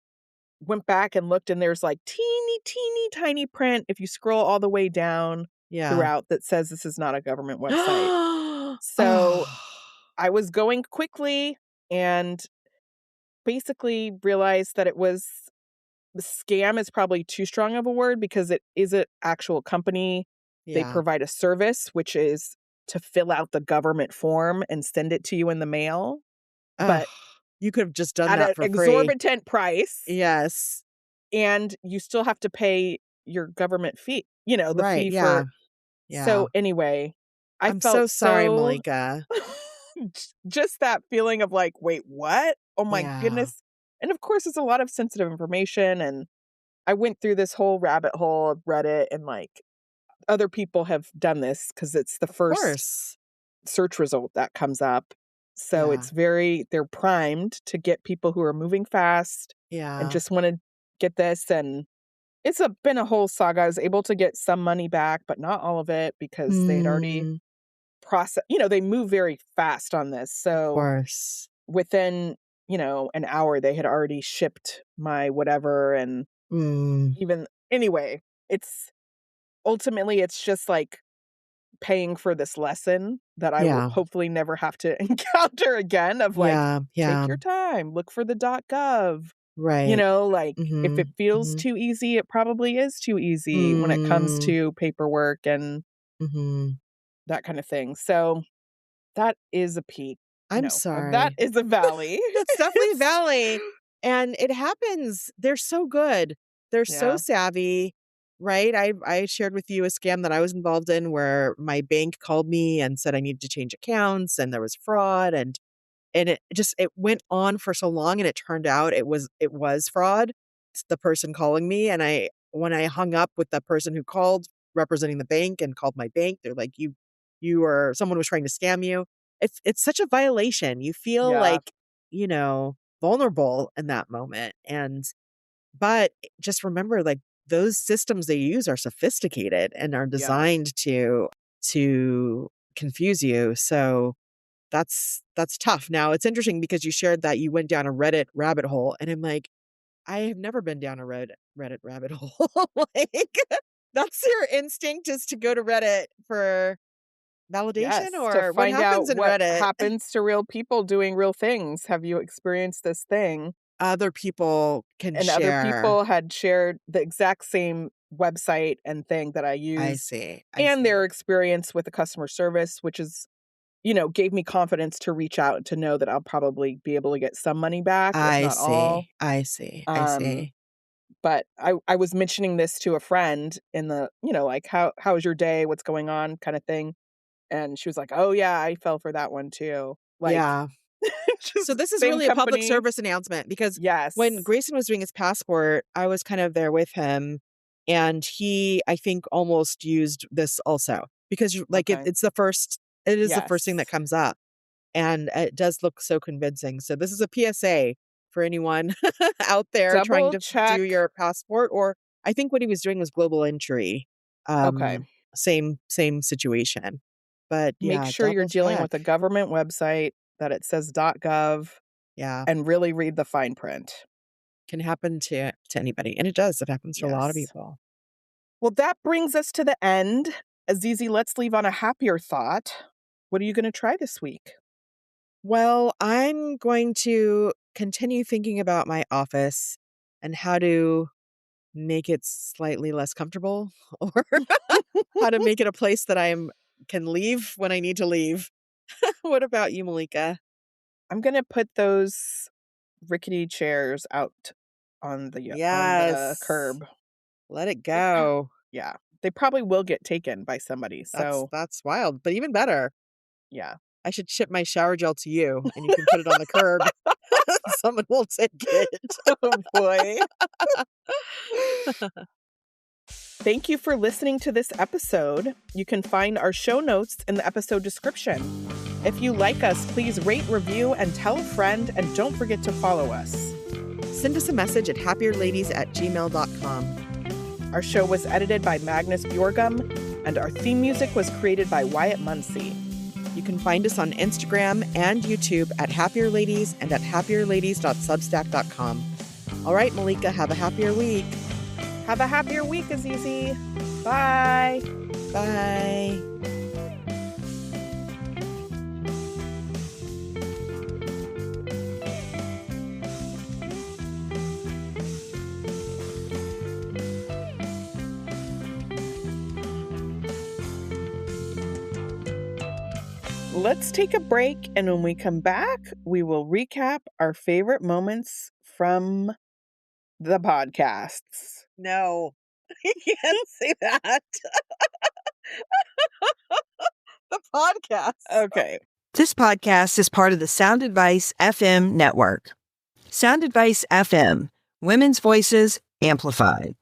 went back and looked, and there's teeny, teeny, tiny print if you scroll all the way down throughout that says this is not a government website. So I was going quickly and basically realized that the scam is probably too strong of a word, because it is an actual company. They provide a service, which is to fill out the government form and send it to you in the mail. But you could have just done at that an for free. exorbitant price. Yes. And you still have to pay your government fee, the Right, fee yeah. for. Yeah. So anyway, I'm felt so sorry, Malika. just that feeling of wait, what? Oh my Yeah. goodness. And of course, it's a lot of sensitive information. And I went through this whole rabbit hole of Reddit, and other people have done this because it's the first search result that comes up. So they're primed to get people who are moving fast and just want to get this. And it's been a whole saga. I was able to get some money back, but not all of it, because they had already processed, they move very fast on this. So of course, within, an hour, they had already shipped my whatever. And even anyway, ultimately it's just paying for this lesson that I will hopefully never have to encounter again, of take your time, look for the .gov. Right. If it feels too easy, it probably is too easy when it comes to paperwork and that kind of thing. So that is a peak. I'm sorry. That is a valley. That's definitely a valley. And it happens. They're so good. They're so savvy. Right. I shared with you a scam that I was involved in, where my bank called me and said I needed to change accounts, and there was fraud, and it went on for so long, and it turned out it was fraud. It's the person calling me, and when I hung up with the person who called representing the bank and called my bank, they're like, someone was trying to scam you. It's such a violation. You feel vulnerable in that moment. But just remember, those systems they use are sophisticated and are designed to confuse you. So that's tough. Now, it's interesting because you shared that you went down a Reddit rabbit hole, and I'm like, I have never been down a Reddit rabbit hole. That's your instinct, is to go to Reddit for validation, or to what find happens out in what Reddit? happens to real people doing real things. Have you experienced this thing? Other people can and share. Other people had shared the exact same website and thing that I used. I see. Their experience with the customer service, which is, gave me confidence to reach out, to know that I'll probably be able to get some money back, if not all. I see. But I was mentioning this to a friend in the, how's your day? What's going on? Kind of thing. And she was like, oh yeah, I fell for that one too. So this is really a public service announcement, because when Grayson was doing his passport, I was kind of there with him, and he, I think, almost used this also, because it's the first, it is the first thing that comes up, and it does look so convincing. So this is a PSA for anyone out there trying to do your passport, or I think what he was doing was global entry. Same situation. But Make yeah, sure you're double dealing check. with a government website, that it says .gov, Yeah, and really read the fine print. can happen to anybody. And it does. It happens to a lot of Yes. people. Well, that brings us to the end. Azizi, let's leave on a happier thought. What are you going to try this week? Well, I'm going to continue thinking about my office and how to make it slightly less comfortable or how to make it a place that can leave when I need to leave. What about you, Malika? I'm going to put those rickety chairs out on the Yes. curb. Let it go. Yeah. They probably will get taken by somebody. So, That's wild, but even better. yeah. I should ship my shower gel to you and you can put it on the curb. Someone will take it. Oh, boy. Thank you for listening to this episode. You can find our show notes in the episode description. If you like us, please rate, review, and tell a friend, and don't forget to follow us. Send us a message at happierladies@gmail.com. Our show was edited by Magnus Bjorgum, and our theme music was created by Wyatt Muncie. You can find us on Instagram and YouTube at happierladies and at happierladies.substack.com. All right, Malika, have a happier week. Have a happier week, Azizi. Bye. Bye. Let's take a break, and when we come back, we will recap our favorite moments from the podcasts. No, you can't say that. The podcast. Okay. This podcast is part of the Sound Advice FM network. Sound Advice FM, women's voices amplified.